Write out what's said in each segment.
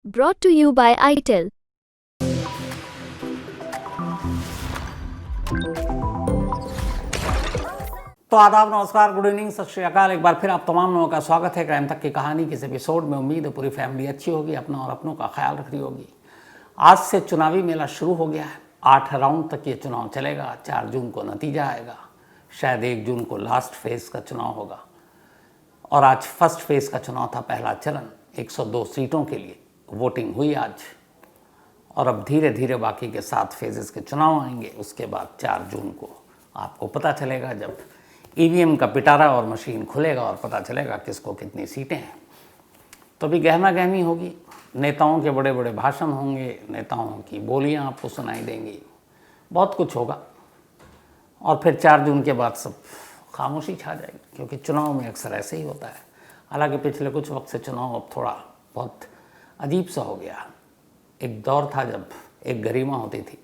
Brought to you by ITEL. तो आदाब, नमस्कार, गुड इवनिंग, सत श्री अकाल। एक बार फिर आप तमाम लोगों का स्वागत है क्राइम तक की कहानी के इस एपिसोड में। उम्मीद है पूरी फैमिली अच्छी होगी, अपना और अपनों का ख्याल रख रही होगी। आज से चुनावी मेला शुरू हो गया है। 8 राउंड तक ये चुनाव चलेगा। 4 जून को नतीजा आएगा। शायद 1 जून को लास्ट फेज़ का चुनाव होगा। और आज फर्स्ट फेज़ का चुनाव था, पहला चरण। 102 सीटों के लिए वोटिंग हुई आज। और अब धीरे धीरे बाकी के 7 फेजेस के चुनाव आएंगे। उसके बाद 4 जून को आपको पता चलेगा, जब ईवीएम का पिटारा और मशीन खुलेगा और पता चलेगा किसको कितनी सीटें हैं। तो भी गहमा गहमी होगी। नेताओं के बड़े बड़े भाषण होंगे, नेताओं की बोलियां आपको सुनाई देंगी, बहुत कुछ होगा। और फिर 4 जून के बाद सब खामोशी छा जाएगी, क्योंकि चुनाव में अक्सर ऐसे ही होता है। हालांकि पिछले कुछ वक्त से चुनाव अब थोड़ा बहुत अजीब सा हो गया। एक दौर था जब एक गरिमा होती थी,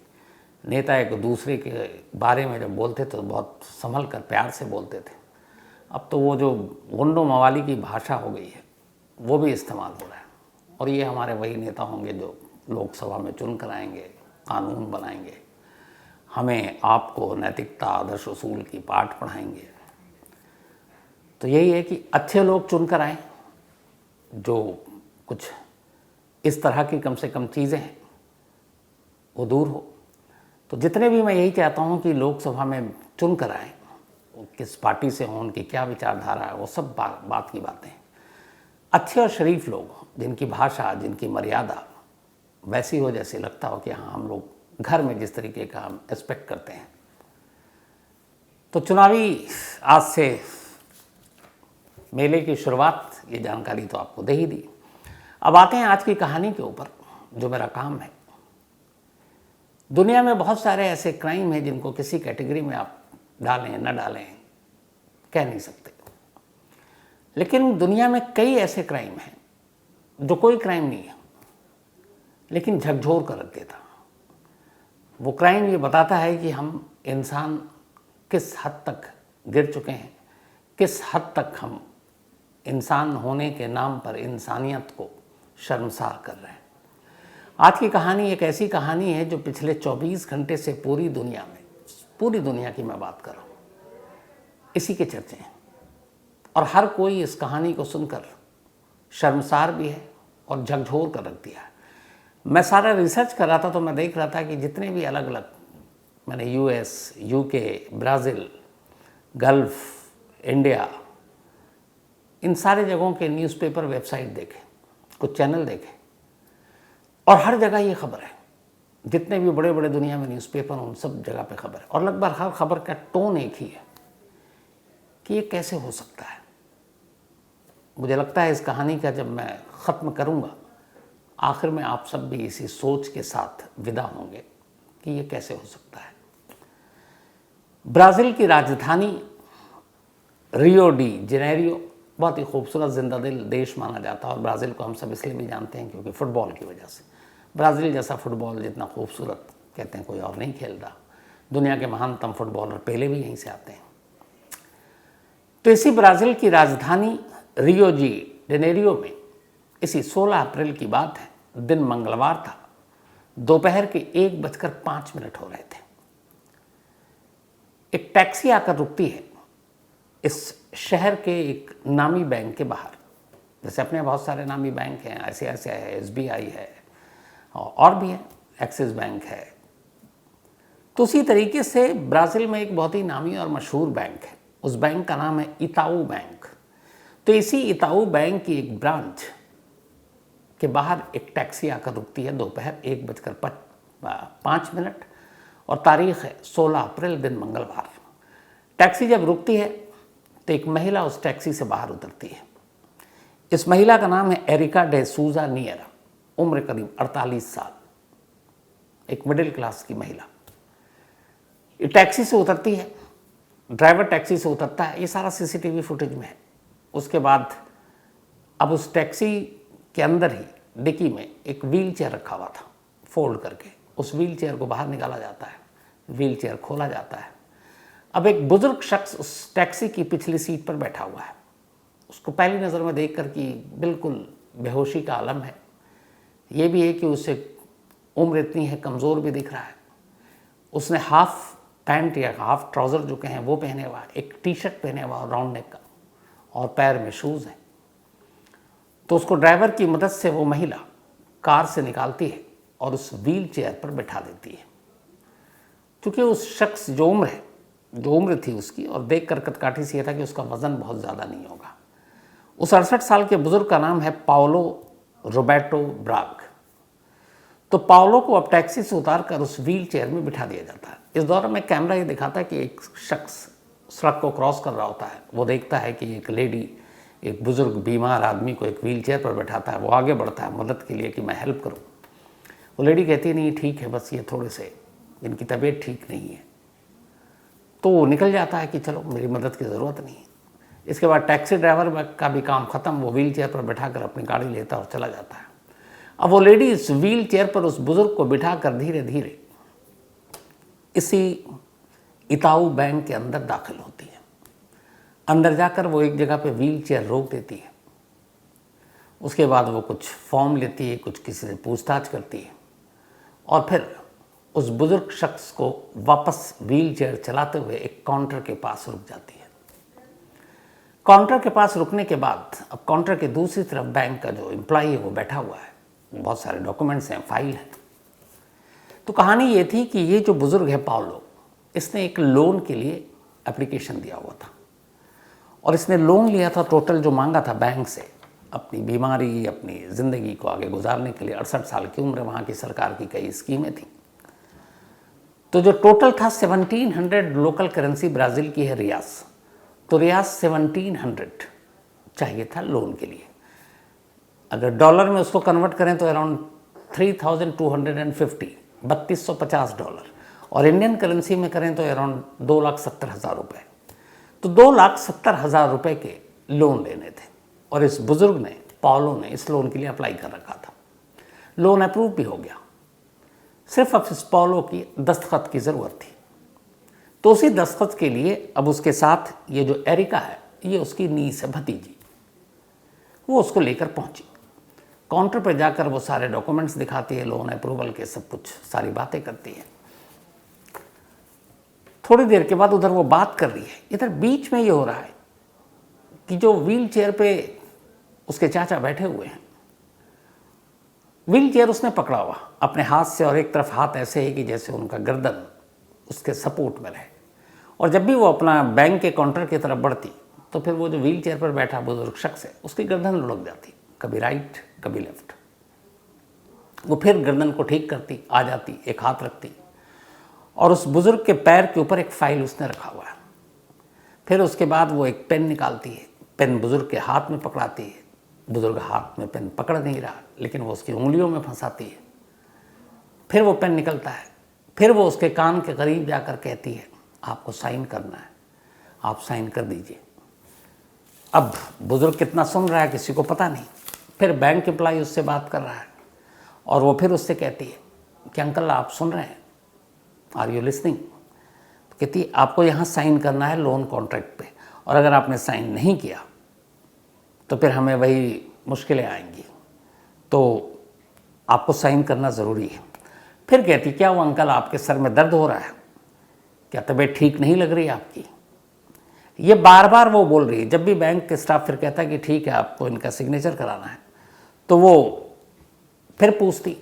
नेता एक दूसरे के बारे में जब बोलते तो बहुत संभल कर प्यार से बोलते थे। अब तो वो जो गुंडों मवाली की भाषा हो गई है, वो भी इस्तेमाल हो रहा है। और ये हमारे वही नेता होंगे जो लोकसभा में चुन कर आएंगे, कानून बनाएंगे, हमें आपको नैतिकता, आदर्श उसूल की पाठ पढ़ाएंगे। तो यही है कि अच्छे लोग चुन कर आएँ, जो कुछ इस तरह की कम से कम चीज़ें हैं वो दूर हो। तो जितने भी, मैं यही चाहता हूँ कि लोकसभा में चुन कर आएँ, किस पार्टी से हों, उनकी क्या विचारधारा है, वो सब बात की बातें। अच्छे और शरीफ लोग हों, जिनकी भाषा, जिनकी मर्यादा वैसी हो जैसे लगता हो कि हाँ, हम लोग घर में जिस तरीके का हम एक्सपेक्ट करते हैं। तो चुनावी आज से मेले की शुरुआत, ये जानकारी तो आपको दे ही दी। अब आते हैं आज की कहानी के ऊपर, जो मेरा काम है। दुनिया में बहुत सारे ऐसे क्राइम हैं जिनको किसी कैटेगरी में आप डालें न डालें कह नहीं सकते। लेकिन दुनिया में कई ऐसे क्राइम हैं जो कोई क्राइम नहीं है, लेकिन झकझोर कर रख देता। वो क्राइम ये बताता है कि हम इंसान किस हद तक गिर चुके हैं, किस हद तक हम इंसान होने के नाम पर इंसानियत को शर्मसार कर रहे हैं। आज की कहानी एक ऐसी कहानी है जो पिछले 24 घंटे से पूरी दुनिया की मैं बात कर रहा हूँ, इसी के चर्चे हैं। और हर कोई इस कहानी को सुनकर शर्मसार भी है और झकझोर कर रख दिया है। मैं सारा रिसर्च कर रहा था तो मैं देख रहा था कि जितने भी अलग अलग, मैंने US, UK, Brazil, Gulf, India, इन सारे जगहों के न्यूज़पेपर, वेबसाइट देखे, कुछ चैनल देखे, और हर जगह ये खबर है। जितने भी बड़े बड़े दुनिया में न्यूज़पेपर, उन सब जगह पे खबर है। और लगभग हर खबर का टोन एक ही है कि ये कैसे हो सकता है। मुझे लगता है इस कहानी का जब मैं ख़त्म करूँगा, आखिर में आप सब भी इसी सोच के साथ विदा होंगे कि ये कैसे हो सकता है। ब्राज़ील की राजधानी रियो डी जेनेरियो बहुत ही खूबसूरत जिंदा दिल देश माना जाता है। और ब्राज़ील को हम सब इसलिए भी जानते हैं क्योंकि फ़ुटबॉल की वजह से। ब्राज़ील जैसा फ़ुटबॉल जितना खूबसूरत कहते हैं कोई और नहीं खेल रहा। दुनिया के महानतम फुटबॉलर पेले भी यहीं से आते हैं। तो इसी ब्राज़ील की राजधानी रियो डी जेनेरियो में इसी 16 अप्रैल की बात है, दिन मंगलवार था, दोपहर के 1:05 हो रहे थे। एक टैक्सी आकर रुकती है इस शहर के एक नामी बैंक के बाहर। जैसे अपने बहुत सारे नामी बैंक हैं, ICICI है, SBI है, और भी है, एक्सिस बैंक है। तो उसी तरीके से ब्राज़ील में एक बहुत ही नामी और मशहूर बैंक है। उस बैंक का नाम है इताऊ बैंक। तो इसी इताऊ बैंक की एक ब्रांच के बाहर एक टैक्सी आकर रुकती है दोपहर 1:05, और तारीख है 16 अप्रैल, दिन मंगलवार। टैक्सी जब रुकती है तो एक महिला उस टैक्सी से बाहर उतरती है। इस महिला का नाम है एरिका डे सूजा नियरा, उम्र करीब 48 साल, एक मिडिल क्लास की महिला। ये टैक्सी से उतरती है, ड्राइवर टैक्सी से उतरता है, ये सारा CCTV फुटेज में है। उसके बाद अब उस टैक्सी के अंदर ही डिक्की में एक व्हील चेयर रखा हुआ था, फोल्ड करके उस व्हील चेयर को बाहर निकाला जाता है, व्हील चेयर खोला जाता है। अब एक बुजुर्ग शख्स उस टैक्सी की पिछली सीट पर बैठा हुआ है। उसको पहली नज़र में देखकर कि बिल्कुल बेहोशी का आलम है, ये भी है कि उसे उम्र इतनी है, कमज़ोर भी दिख रहा है। उसने हाफ पैंट या हाफ ट्राउज़र जो कहें वो पहने हुआ है, एक टी शर्ट पहने हुआ है राउंड नेक का, और पैर में शूज़ हैं। तो उसको ड्राइवर की मदद से वो महिला कार से निकालती है और उस व्हील चेयर पर बैठा देती है। क्योंकि उस शख्स जो उम्र थी उसकी, और देख कर कटकाठी से यह था कि उसका वज़न बहुत ज़्यादा नहीं होगा। उस 68 साल के बुज़ुर्ग का नाम है पाओलो रोबर्टो ब्राग। तो पाओलो को अब टैक्सी से उतार कर उस व्हील चेयर में बिठा दिया जाता है। इस दौरान में कैमरा ये दिखाता है कि एक शख्स सड़क को क्रॉस कर रहा होता है। वो देखता है कि एक लेडी, एक बुज़ुर्ग बीमार आदमी को एक व्हील चेयर पर बैठाता है। वो आगे बढ़ता है मदद के लिए कि मैं हेल्प करूं। वो लेडी कहती है नहीं ठीक है, बस ये थोड़े से इनकी तबीयत ठीक नहीं है। तो वो निकल जाता है कि चलो मेरी मदद की ज़रूरत नहीं है। इसके बाद टैक्सी ड्राइवर का भी काम ख़त्म, वो व्हील चेयर पर बैठा कर अपनी गाड़ी लेता और चला जाता है। अब वो लेडी इस व्हील चेयर पर उस बुज़ुर्ग को बिठा कर धीरे धीरे इसी इताऊ बैंक के अंदर दाखिल होती है। अंदर जाकर वो एक जगह पे व्हील चेयर रोक देती है। उसके बाद वो कुछ फॉर्म लेती है, कुछ किसी से पूछताछ करती है, और फिर उस बुज़ुर्ग शख्स को वापस व्हील चेयर चलाते हुए एक काउंटर के पास रुक जाती है। काउंटर के पास रुकने के बाद अब काउंटर के दूसरी तरफ बैंक का जो एम्प्लॉई है वो बैठा हुआ है। बहुत सारे डॉक्यूमेंट्स हैं, फाइल है। तो कहानी ये थी कि ये जो बुज़ुर्ग है पाओलो, इसने एक लोन के लिए एप्लीकेशन दिया हुआ था, और इसने लोन लिया था टोटल जो मांगा था बैंक से अपनी बीमारी, अपनी ज़िंदगी को आगे गुजारने के लिए। 68 साल की उम्र, वहाँ की सरकार की कई स्कीमें थी। तो जो टोटल था 1700 लोकल करेंसी ब्राज़ील की है रियास। तो रियास 1700 चाहिए था लोन के लिए। अगर डॉलर में उसको कन्वर्ट करें तो अराउंड 3250 $3250, और इंडियन करेंसी में करें तो अराउंड 2,70,000 रुपये। तो 2,70,000 रुपये के लोन लेने थे, और इस बुज़ुर्ग ने, पाओलो ने, इस लोन के लिए अप्लाई कर रखा था। लोन अप्रूव भी हो गया। सिर्फ अब इस पाओलो की दस्तखत की ज़रूरत थी। तो उसी दस्तखत के लिए अब उसके साथ ये जो एरिका है, ये उसकी नीस है, भतीजी, वो उसको लेकर पहुंची। काउंटर पर जाकर वो सारे डॉक्यूमेंट्स दिखाती है, लोन अप्रूवल के, सब कुछ सारी बातें करती है। थोड़ी देर के बाद उधर वो बात कर रही है। इधर बीच में ये हो रहा है कि जो व्हील चेयर पे उसके चाचा बैठे हुए हैं, व्हील चेयर उसने पकड़ा हुआ अपने हाथ से, और एक तरफ हाथ ऐसे है कि जैसे उनका गर्दन उसके सपोर्ट में रहे। और जब भी वो अपना बैंक के काउंटर की तरफ बढ़ती तो फिर वो जो व्हील चेयर पर बैठा बुजुर्ग शख्स है, उसकी गर्दन लुढ़क जाती, कभी राइट कभी लेफ्ट। वो फिर गर्दन को ठीक करती, आ जाती, एक हाथ रखती, और उस बुजुर्ग के पैर के ऊपर एक फाइल उसने रखा हुआ है। फिर उसके बाद वो एक पेन निकालती है, पेन बुजुर्ग के हाथ में पकड़ाती है। बुजुर्ग हाथ में पेन पकड़ नहीं रहा, लेकिन वो उसकी उंगलियों में फंसाती है। फिर वो पेन निकलता है, फिर वो उसके कान के करीब जाकर कहती है आपको साइन करना है, आप साइन कर दीजिए। अब बुजुर्ग कितना सुन रहा है किसी को पता नहीं। फिर बैंक एम्प्लॉय उससे बात कर रहा है, और वो फिर उससे कहती है कि अंकल आप सुन रहे हैं, आर यू लिसनिंग? तो कहती है आपको यहाँ साइन करना है लोन कॉन्ट्रैक्ट पे, और अगर आपने साइन नहीं किया तो फिर हमें वही मुश्किलें आएंगी, तो आपको साइन करना ज़रूरी है। फिर कहती क्या वो अंकल आपके सर में दर्द हो रहा है, क्या तबीयत ठीक नहीं लग रही है आपकी? ये बार बार वो बोल रही है। जब भी बैंक के स्टाफ फिर कहता है कि ठीक है आपको इनका सिग्नेचर कराना है, तो वो फिर पूछती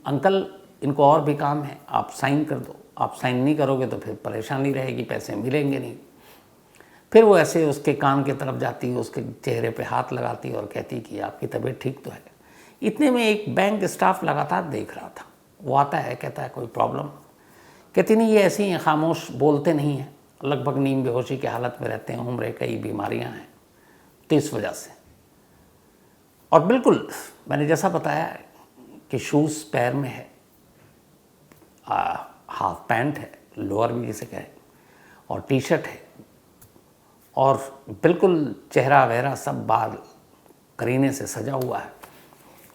अंकल इनको और भी काम है, आप साइन कर दो, आप साइन नहीं करोगे तो फिर परेशानी रहेगी, पैसे मिलेंगे नहीं। फिर वो ऐसे उसके कान की तरफ जाती, उसके चेहरे पे हाथ लगाती और कहती कि आपकी तबीयत ठीक तो है। इतने में एक बैंक स्टाफ लगातार देख रहा था। वो आता है, कहता है कोई प्रॉब्लम? कहती नहीं, ये ऐसे ही खामोश, बोलते नहीं हैं, लगभग नींद बेहोशी की हालत में रहते हैं, उम्र कई बीमारियां हैं, तो इस वजह से। और बिल्कुल मैंने जैसा बताया कि शूज़ पैर में है, हाफ पैंट है, लोअर भी जिसे कहें, और टी शर्ट है, और बिल्कुल चेहरा वहरा सब बाल करीने से सजा हुआ है,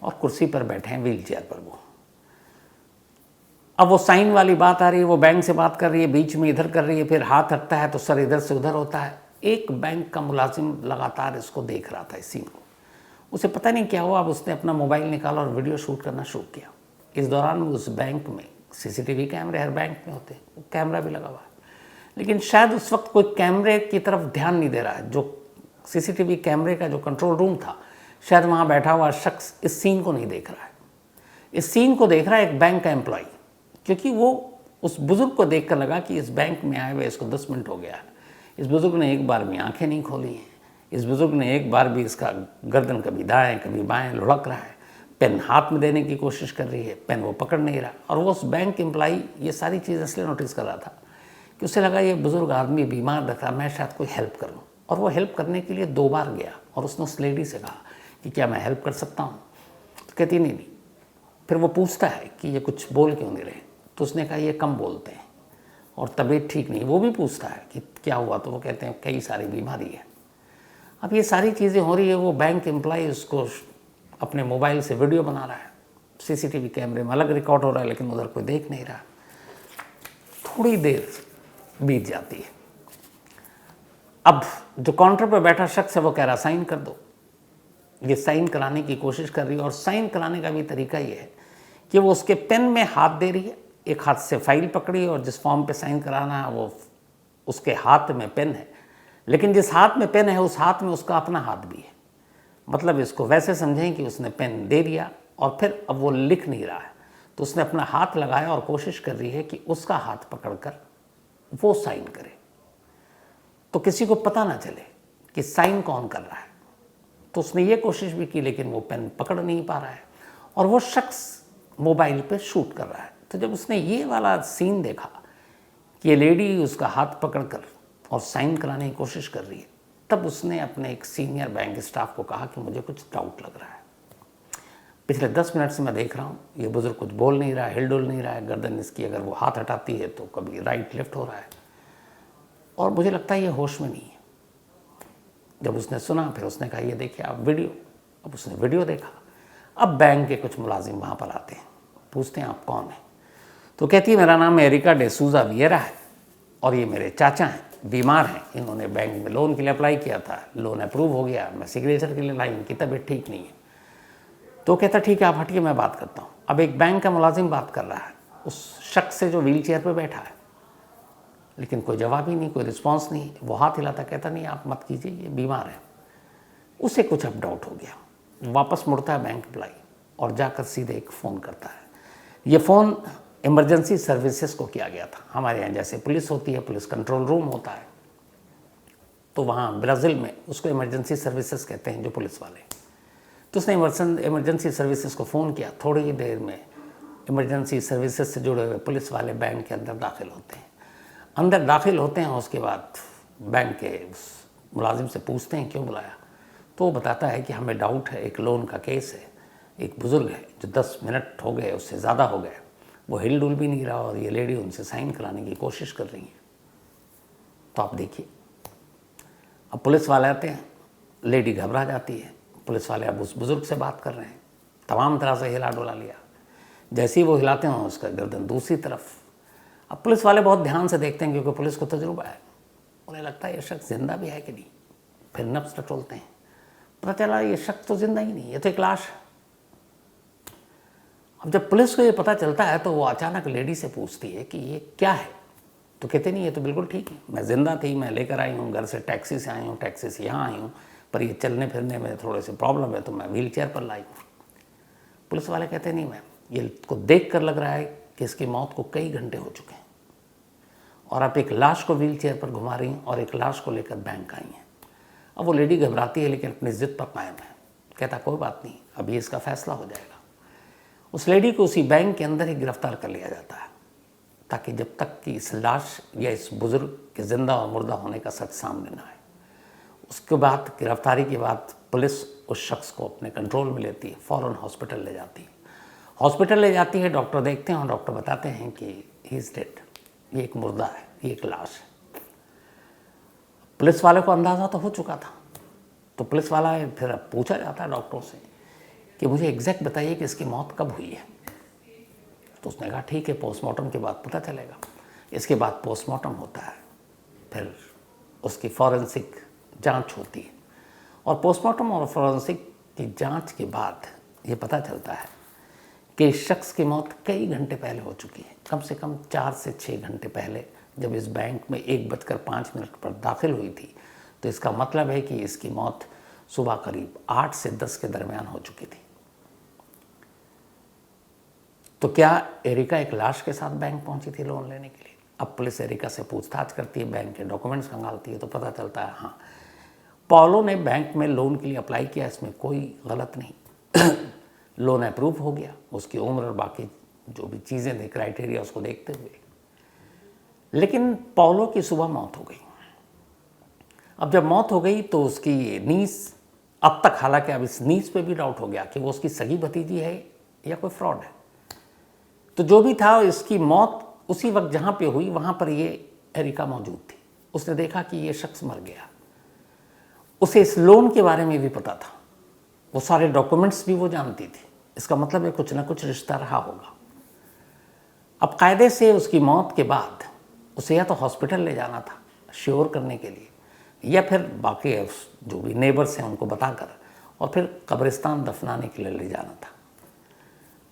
और कुर्सी पर बैठे हैं व्हील चेयर पर वो। अब वो साइन वाली बात आ रही है, वो बैंक से बात कर रही है, बीच में इधर कर रही है, फिर हाथ हटता है तो सर इधर से उधर होता है। एक बैंक का मुलाजिम लगातार इसको देख रहा था, इस सीन को। उसे पता नहीं क्या हुआ, अब उसने अपना मोबाइल निकाला और वीडियो शूट करना शुरू किया। इस दौरान उस बैंक में सीसीटीवी कैमरे हर बैंक में होते हैं, वो कैमरा भी लगा हुआ है, लेकिन शायद उस वक्त कोई कैमरे की तरफ ध्यान नहीं दे रहा है। जो सीसीटीवी कैमरे का जो कंट्रोल रूम था, शायद वहाँ बैठा हुआ शख्स इस सीन को नहीं देख रहा है। इस सीन को देख रहा है एक बैंक का एम्प्लॉय, क्योंकि वो उस बुज़ुर्ग को देख कर लगा कि इस बैंक में आए हुए इसको 10 मिनट हो गया है, इस बुज़ुर्ग ने एक बार भी आंखें नहीं खोली हैं, इस बुज़ुर्ग ने एक बार भी इसका गर्दन कभी दाएं कभी बाएं लुढ़क रहा है, पेन हाथ में देने की कोशिश कर रही है, पेन वो पकड़ नहीं रहा। और वो उस बैंक एम्प्लॉई ये सारी चीज़ इसलिए नोटिस कर रहा था कि उसे लगा ये बुज़ुर्ग आदमी बीमार लग रहा, मैं शायद कोई हेल्प करूँ। और वो हेल्प करने के लिए 2 बार गया और उसने उस लेडी से कहा कि क्या मैं हेल्प कर सकता हूँ, तो कहती नहीं। फिर वो पूछता है कि ये कुछ बोल क्यों नहीं रहे, तो उसने कहा ये कम बोलते हैं और तबीयत ठीक नहीं। वो भी पूछता है कि क्या हुआ, तो वो कहते हैं कई सारी बीमारी है। अब ये सारी चीज़ें हो रही है, वो बैंक एम्प्लॉय उसको अपने मोबाइल से वीडियो बना रहा है, सीसीटीवी कैमरे में अलग रिकॉर्ड हो रहा है, लेकिन उधर कोई देख नहीं रहा। थोड़ी देर बीत जाती है। अब जो काउंटर पर बैठा शख्स है वो कह रहा साइन कर दो। ये साइन कराने की कोशिश कर रही है, और साइन कराने का भी तरीका ये है कि वो उसके पेन में हाथ दे रही है, एक हाथ से फाइल पकड़ी और जिस फॉर्म पे साइन कराना है वो उसके हाथ में पेन है, लेकिन जिस हाथ में पेन है उस हाथ में उसका अपना हाथ भी है। मतलब इसको वैसे समझें कि उसने पेन दे दिया और फिर अब वो लिख नहीं रहा है, तो उसने अपना हाथ लगाया और कोशिश कर रही है कि उसका हाथ पकड़कर वो साइन करे, तो किसी को पता ना चले कि साइन कौन कर रहा है। तो उसने ये कोशिश भी की, लेकिन वो पेन पकड़ नहीं पा रहा है और वो शख्स मोबाइल पे शूट कर रहा है। तो जब उसने ये वाला सीन देखा कि ये लेडी उसका हाथ पकड़कर और साइन कराने की कोशिश कर रही है, तब उसने अपने एक सीनियर बैंक स्टाफ को कहा कि मुझे कुछ डाउट लग रहा है। पिछले 10 मिनट से मैं देख रहा हूँ ये बुजुर्ग कुछ बोल नहीं रहा है, हिलडुल नहीं रहा है, गर्दन इसकी अगर वो हाथ हटाती है तो कभी राइट लेफ्ट हो रहा है, और मुझे लगता है ये होश में नहीं है। जब उसने सुना फिर उसने कहा ये देखिए आप वीडियो। अब उसने वीडियो देखा। अब बैंक के कुछ मुलाजिम वहाँ पर आते हैं, पूछते हैं आप कौन हैं, तो कहती है मेरा नाम एरिका डेसूजा वियरा है और ये मेरे चाचा हैं, बीमार हैं, इन्होंने बैंक में लोन के लिए अप्लाई किया था, लोन अप्रूव हो गया, मैं सिग्नेचर के लिए लाई, इनकी तबीयत ठीक नहीं है। तो कहता ठीक है आप हटिए मैं बात करता हूँ। अब एक बैंक का मुलाजिम बात कर रहा है उस शख्स से जो व्हील चेयर पर बैठा है, लेकिन कोई जवाब ही नहीं, कोई रिस्पॉन्स नहीं। वो हाथ हिलाता, कहता नहीं आप मत कीजिए ये बीमार है। उसे कुछ अब डाउट हो गया, वापस मुड़ता है बैंक एम्प्लॉय और जाकर सीधे एक फ़ोन करता है। ये फ़ोन इमरजेंसी सर्विसेज को किया गया था। हमारे यहाँ जैसे पुलिस होती है, पुलिस कंट्रोल रूम होता है, तो वहाँ ब्राज़ील में उसको इमरजेंसी सर्विसेज कहते हैं जो पुलिस वाले। तो उसने इमरजेंसी सर्विसेज को फ़ोन किया। थोड़ी ही देर में इमरजेंसी सर्विसेज से जुड़े हुए पुलिस वाले बैंक के अंदर दाखिल होते हैं। अंदर दाखिल होते हैं, उसके बाद बैंक के उस मुलाजिम से पूछते हैं क्यों बुलाया, तो वो बताता है कि हमें डाउट है, एक लोन का केस है, एक बुज़ुर्ग है जो 10 मिनट हो गए, उससे ज़्यादा हो गए, वो हिल डुल भी नहीं रहा और ये लेडी उनसे साइन कराने की कोशिश कर रही है। तो आप देखिए, अब पुलिस वाले आते हैं, लेडी घबरा जाती है, पुलिस वाले अब उस बुज़ुर्ग से बात कर रहे हैं, तमाम तरह से हिला डुला लिया। जैसे ही वो हिलाते हैं उसका गर्दन दूसरी तरफ। अब पुलिस वाले बहुत ध्यान से देखते हैं क्योंकि पुलिस को तजुर्बा है, उन्हें लगता है ये शख्स जिंदा भी है कि नहीं। फिर नब्ज़ टटोलते हैं, पता चला ये शख्स तो जिंदा ही नहीं, ये तो एक लाश है। अब जब पुलिस को ये पता चलता है तो वो अचानक लेडी से पूछती है कि ये क्या है, तो कहते नहीं ये तो बिल्कुल ठीक है, मैं ज़िंदा थी, मैं लेकर आई हूँ, घर से टैक्सी से आई हूँ, टैक्सी से यहाँ आई हूँ, पर ये चलने फिरने में थोड़े से प्रॉब्लम है तो मैं व्हील चेयर पर लाई हूँ। पुलिस वाले कहते नहीं मैम, ये को देख कर लग रहा है कि इसकी मौत को कई घंटे हो चुके हैं और आप एक लाश को व्हील चेयर पर घुमा रही हैं और एक लाश को लेकर बैंक आई हैं। अब वो लेडी घबराती है लेकिन अपनी ज़िद पर कायम है, कहता कोई बात नहीं, अभी इसका फैसला हो जाएगा। उस लेडी को उसी बैंक के अंदर ही गिरफ्तार कर लिया जाता है ताकि जब तक कि इस लाश या इस बुज़ुर्ग के ज़िंदा और मुर्दा होने का सच सामने ना आए। उसके बाद गिरफ्तारी के बाद पुलिस उस शख्स को अपने कंट्रोल में लेती है, फ़ौरन हॉस्पिटल ले जाती है। हॉस्पिटल ले जाती है, डॉक्टर देखते हैं और डॉक्टर बताते हैं कि ही इज़ डेड, ये एक मुर्दा है, ये एक लाश है। पुलिस वाले को अंदाज़ा तो हो चुका था, तो पुलिस वाला फिर पूछा जाता है डॉक्टरों से कि मुझे एग्जैक्ट बताइए कि इसकी मौत कब हुई है। तो उसने कहा ठीक है, पोस्टमार्टम के बाद पता चलेगा। इसके बाद पोस्टमार्टम होता है, फिर उसकी फॉरेंसिक जांच होती है और पोस्टमार्टम और फॉरेंसिक कि जांच के बाद ये पता चलता है कि इस शख्स की मौत कई घंटे पहले हो चुकी है। कम से कम 4 से 6 घंटे पहले जब इस बैंक में 1:05 पर दाखिल हुई थी, तो इसका मतलब है कि इसकी मौत सुबह करीब 8 से 10 के दरमियान हो चुकी थी। तो क्या एरिका एक लाश के साथ बैंक पहुंची थी लोन लेने के लिए? अब पुलिस एरिका से पूछताछ करती है, बैंक के डॉक्यूमेंट्स खंगालती है, तो पता चलता है हाँ, पॉलो ने बैंक में लोन के लिए अप्लाई किया, इसमें कोई गलत नहीं। लोन अप्रूव हो गया, उसकी उम्र और बाकी जो भी चीज़ें थी क्राइटेरिया उसको देखते हुए। लेकिन पॉलो की सुबह मौत हो गई। अब जब मौत हो गई तो उसकी नीस, अब तक हालांकि अब इस नीस पे भी डाउट हो गया कि वो उसकी सगी भतीजी है या कोई फ्रॉड है। तो जो भी था, इसकी मौत उसी वक्त जहाँ पे हुई वहाँ पर ये एरिका मौजूद थी। उसने देखा कि ये शख्स मर गया। उसे इस लोन के बारे में भी पता था, वो सारे डॉक्यूमेंट्स भी वो जानती थी। इसका मतलब है कुछ ना कुछ रिश्ता रहा होगा। अब कायदे से उसकी मौत के बाद उसे या तो हॉस्पिटल ले जाना था श्योर करने के लिए, या फिर बाकी जो भी नेबर्स हैं उनको बताकर और फिर कब्रिस्तान दफनाने के लिए ले जाना था।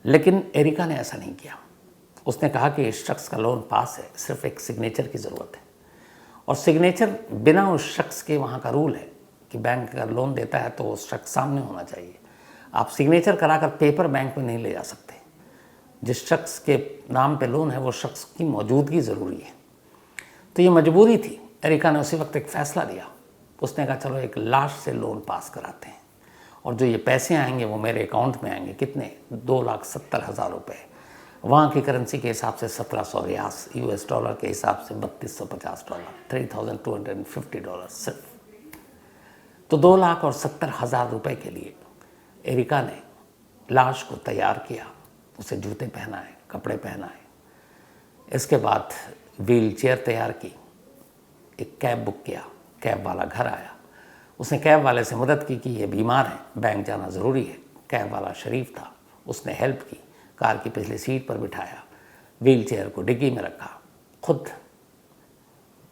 लेकिन एरिका ने ऐसा नहीं किया। उसने कहा कि इस शख्स का लोन पास है, सिर्फ एक सिग्नेचर की ज़रूरत है। और सिग्नेचर बिना उस शख्स के, वहाँ का रूल है कि बैंक अगर लोन देता है तो उस शख्स सामने होना चाहिए। आप सिग्नेचर कराकर पेपर बैंक में नहीं ले जा सकते। जिस शख्स के नाम पे लोन है वो शख्स की मौजूदगी ज़रूरी है। तो ये मजबूरी थी। एरिका ने उसी वक्त एक फ़ैसला लिया। उसने कहा चलो एक लाश से लोन पास कराते हैं और जो ये पैसे आएंगे वो मेरे अकाउंट में आएंगे। कितने? 2,70,000 रुपये। वहाँ की करेंसी के हिसाब से 1700 रियास, US डॉलर के हिसाब से $3250, $3,250 सिर्फ। तो 2,70,000 रुपये के लिए एरिका ने लाश को तैयार किया, उसे जूते पहनाए, कपड़े पहनाए। इसके बाद व्हील चेयर तैयार की, एक कैब बुक किया, कैब वाला घर आया। उसने कैब वाले से मदद की कि ये बीमार है, बैंक जाना ज़रूरी है। कैब वाला शरीफ था, उसने हेल्प की, कार की पिछली सीट पर बिठाया, व्हील चेयर को डिग्गी में रखा, खुद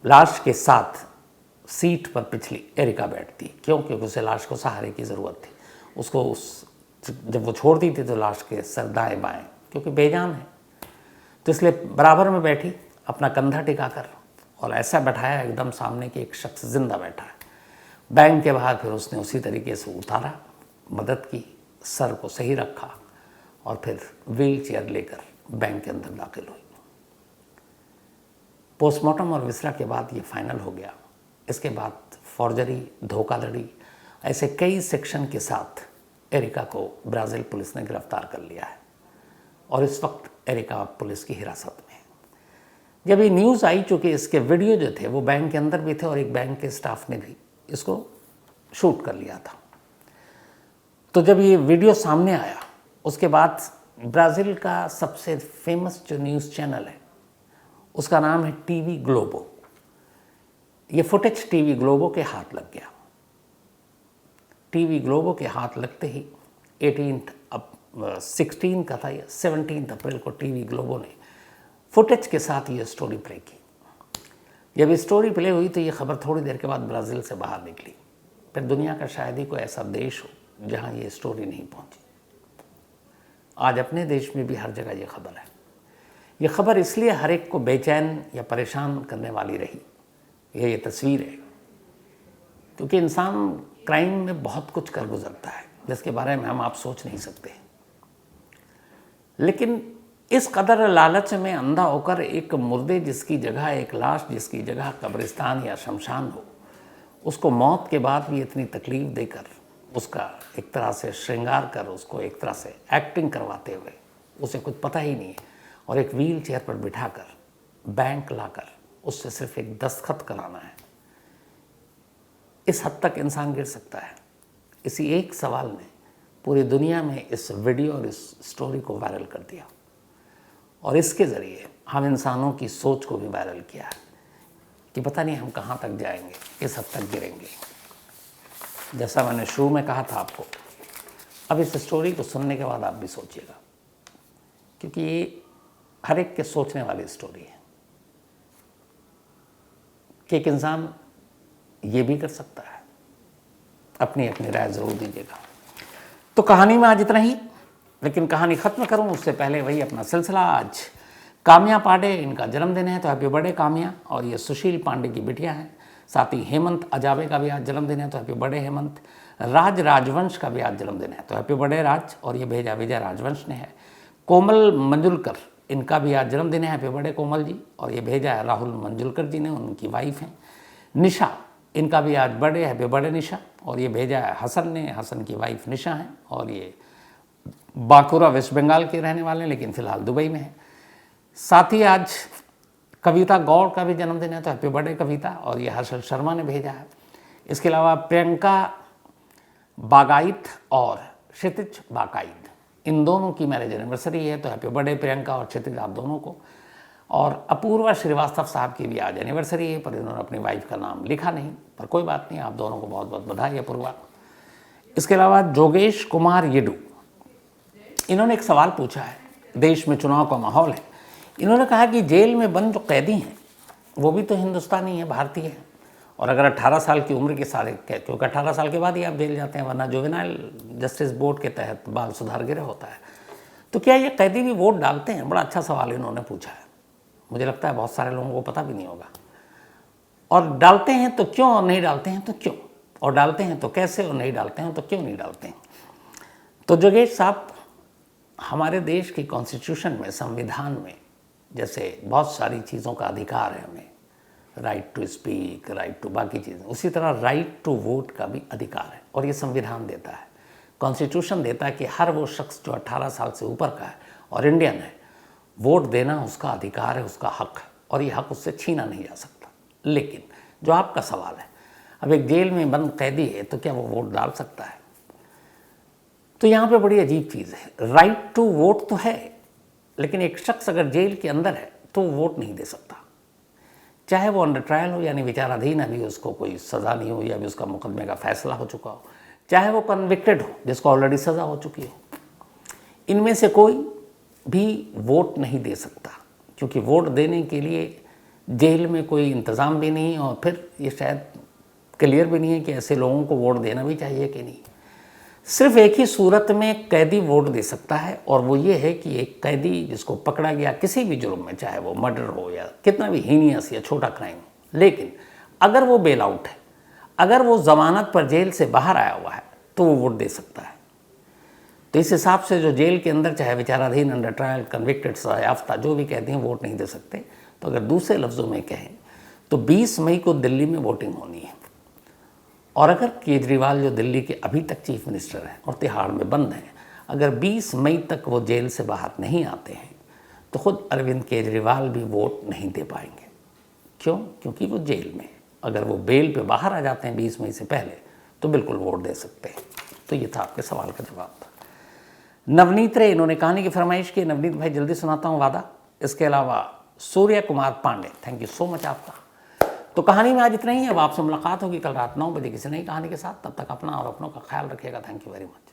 लाश के साथ सीट पर पिछली एरिका बैठती, क्योंकि उसे लाश को सहारे की ज़रूरत थी। उसको जब वो छोड़ती थी तो लाश के सर दाएँ बाएँ, क्योंकि बेजान है, तो इसलिए बराबर में बैठी, अपना कंधा टिकाकर, और ऐसा बैठाया एकदम सामने कि एक शख्स जिंदा बैठा है। बैंक के बाहर फिर उसने उसी तरीके से उतारा, मदद की, सर को सही रखा और फिर व्हील चेयर लेकर बैंक के अंदर दाखिल हुई। पोस्टमार्टम और विसरा के बाद ये फाइनल हो गया। इसके बाद फॉर्जरी, धोखाधड़ी, ऐसे कई सेक्शन के साथ एरिका को ब्राज़ील पुलिस ने गिरफ्तार कर लिया है और इस वक्त एरिका पुलिस की हिरासत में है। जब ये न्यूज़ आई, चूँकि इसके वीडियो जो थे वो बैंक के अंदर भी थे और एक बैंक के स्टाफ ने भी इसको शूट कर लिया था, तो जब ये वीडियो सामने आया उसके बाद ब्राज़ील का सबसे फेमस जो न्यूज़ चैनल है उसका नाम है टीवी ग्लोबो। ये फुटेज टीवी ग्लोबो के हाथ लग गया। टीवी ग्लोबो के हाथ लगते ही 16 का था, 17 अप्रैल को टीवी ग्लोबो ने फुटेज के साथ ये स्टोरी प्ले की। जब ये स्टोरी प्ले हुई तो ये खबर थोड़ी देर के बाद ब्राज़ील से बाहर निकली। फिर दुनिया का शायद ही कोई ऐसा देश हो जहां ये स्टोरी नहीं पहुंची। आज अपने देश में भी हर जगह ये खबर है। ये खबर इसलिए हर एक को बेचैन या परेशान करने वाली रही, ये तस्वीर है, क्योंकि इंसान क्राइम में बहुत कुछ कर गुजरता है जिसके बारे में हम आप सोच नहीं सकते। लेकिन इस कदर लालच में अंधा होकर एक मुर्दे जिसकी जगह, एक लाश जिसकी जगह कब्रिस्तान या शमशान हो, उसको मौत के बाद भी इतनी तकलीफ़ देकर, उसका एक तरह से श्रृंगार कर, उसको एक तरह से एक्टिंग करवाते हुए, उसे कुछ पता ही नहीं है, और एक व्हील चेयर पर बिठाकर बैंक लाकर उससे सिर्फ एक दस्तखत कराना है, इस हद तक इंसान गिर सकता है। इसी एक सवाल ने पूरी दुनिया में इस वीडियो और इस स्टोरी को वायरल कर दिया और इसके ज़रिए हम इंसानों की सोच को भी वायरल किया है कि पता नहीं हम कहाँ तक जाएंगे, किस हद तक गिरेंगे। जैसा मैंने शुरू में कहा था आपको, अब इस स्टोरी को सुनने के बाद आप भी सोचिएगा, क्योंकि ये हर एक के सोचने वाली स्टोरी है कि एक इंसान ये भी कर सकता है। अपनी अपनी राय ज़रूर दीजिएगा। तो कहानी में आज इतना ही, लेकिन कहानी खत्म करूं उससे पहले वही अपना सिलसिला। आज काम्या पांडे, इनका जन्मदिन है, तो हैप्पी बर्थडे काम्या। और ये सुशील पांडे की बिटिया हैं। साथ ही हेमंत अजाबे का भी आज जन्मदिन है, तो हैप्पी बर्थडे हेमंत। राज राजवंश का भी आज जन्मदिन है, तो हैप्पी बर्थडे राज। और ये भेजा विजय राजवंश ने है। कोमल मंजुलकर, इनका भी आज जन्मदिन है, हैप्पी बर्थडे कोमल जी। और ये भेजा है राहुल मंजुलकर जी ने, उनकी वाइफ हैं। निशा, इनका भी आज बर्थडे, हैप्पी बर्थडे निशा। और ये भेजा है हसन ने, हसन की वाइफ निशा हैं। और ये बांकुरा वेस्ट बंगाल के रहने वाले हैं, लेकिन फिलहाल दुबई में है। साथ ही आज कविता गौड़ का भी जन्मदिन है, तो हैप्पी बर्थडे कविता। और ये हर्षल शर्मा ने भेजा है। इसके अलावा प्रियंका बागाइत और क्षितिज बाकाइत, इन दोनों की मैरिज एनिवर्सरी है, तो हैप्पी बर्थडे प्रियंका और क्षितिज आप दोनों को। और अपूर्वा श्रीवास्तव साहब की भी आज एनिवर्सरी है, पर इन्होंने अपनी वाइफ का नाम लिखा नहीं, पर कोई बात नहीं, आप दोनों को बहुत बहुत बधाई अपूर्वा। इसके अलावा जोगेश कुमार येडू, इन्होंने एक सवाल पूछा है। देश में चुनाव का माहौल है, इन्होंने कहा कि जेल में बंद जो कैदी हैं वो भी तो हिंदुस्तानी है, भारतीय है। और अगर 18 साल की उम्र के सारे, क्योंकि 18 साल के बाद ही आप जेल जाते हैं, वरना जुवेनाइल जस्टिस बोर्ड के तहत बाल सुधार गृह होता है, तो क्या ये कैदी भी वोट डालते हैं? बड़ा अच्छा सवाल इन्होंने पूछा है। मुझे लगता है बहुत सारे लोगों को पता भी नहीं होगा। और डालते हैं तो क्यों, और नहीं डालते हैं तो क्यों, और डालते हैं तो कैसे, और नहीं डालते हैं तो क्यों नहीं डालते हैं? तो जोगेश साहब, हमारे देश की कॉन्स्टिट्यूशन में, संविधान में, जैसे बहुत सारी चीज़ों का अधिकार है हमें, right to speak, right to बाकी चीज़ें, उसी तरह राइट टू वोट का भी अधिकार है। और ये संविधान देता है, कॉन्स्टिट्यूशन देता है कि हर वो शख्स जो 18 साल से ऊपर का है और इंडियन है, वोट देना उसका अधिकार है, उसका हक है, और ये हक उससे छीना नहीं जा सकता। लेकिन जो आपका सवाल है, अब एक जेल में बंद कैदी है तो क्या वो वोट डाल सकता है? तो यहाँ पे बड़ी अजीब चीज़ है। राइट टू वोट तो है, लेकिन एक शख्स अगर जेल के अंदर है तो वोट नहीं दे सकता, चाहे वो अंडर ट्रायल हो, यानी विचाराधीन, अभी उसको कोई सज़ा नहीं हो, या अभी उसका मुकदमे का फैसला हो चुका हो, चाहे वो कन्विक्टेड हो, जिसको ऑलरेडी सज़ा हो चुकी हो। इनमें से कोई भी वोट नहीं दे सकता, क्योंकि वोट देने के लिए जेल में कोई इंतज़ाम भी नहीं, और फिर ये शायद क्लियर भी नहीं है कि ऐसे लोगों को वोट देना भी चाहिए कि नहीं। सिर्फ एक ही सूरत में कैदी वोट दे सकता है, और वो ये है कि एक कैदी जिसको पकड़ा गया किसी भी जुर्म में, चाहे वो मर्डर हो या कितना भी हीनियस या छोटा क्राइम, लेकिन अगर वो बेल आउट है, अगर वो ज़मानत पर जेल से बाहर आया हुआ है, तो वो वोट दे सकता है। तो इस हिसाब से जो जेल के अंदर, चाहे विचाराधीन, अंडर ट्रायल, कन्विक्टेड, सजा याफ्ता, जो भी कहते हैं, वोट नहीं दे सकते। तो अगर दूसरे लफ्ज़ों में कहें तो 20 मई को दिल्ली में वोटिंग होनी है। और अगर केजरीवाल, जो दिल्ली के अभी तक चीफ मिनिस्टर हैं और तिहाड़ में बंद हैं, अगर 20 मई तक वो जेल से बाहर नहीं आते हैं, तो खुद अरविंद केजरीवाल भी वोट नहीं दे पाएंगे। क्यों? क्योंकि वो जेल में है। अगर वो बेल पे बाहर आ जाते हैं 20 मई से पहले, तो बिल्कुल वोट दे सकते हैं। तो ये था आपके सवाल का जवाब। नवनीत रे, इन्होंने कहानी की फरमाइश की। नवनीत भाई, जल्दी सुनाता हूँ वादा। इसके अलावा Surya Kumar Pandey, thank you so much आपका। तो कहानी में आज इतना ही है। अब आपसे मुलाकात होगी कल रात 9 बजे किसी नई कहानी के साथ। तब तक अपना और अपनों का ख्याल रखिएगा। Thank you very much.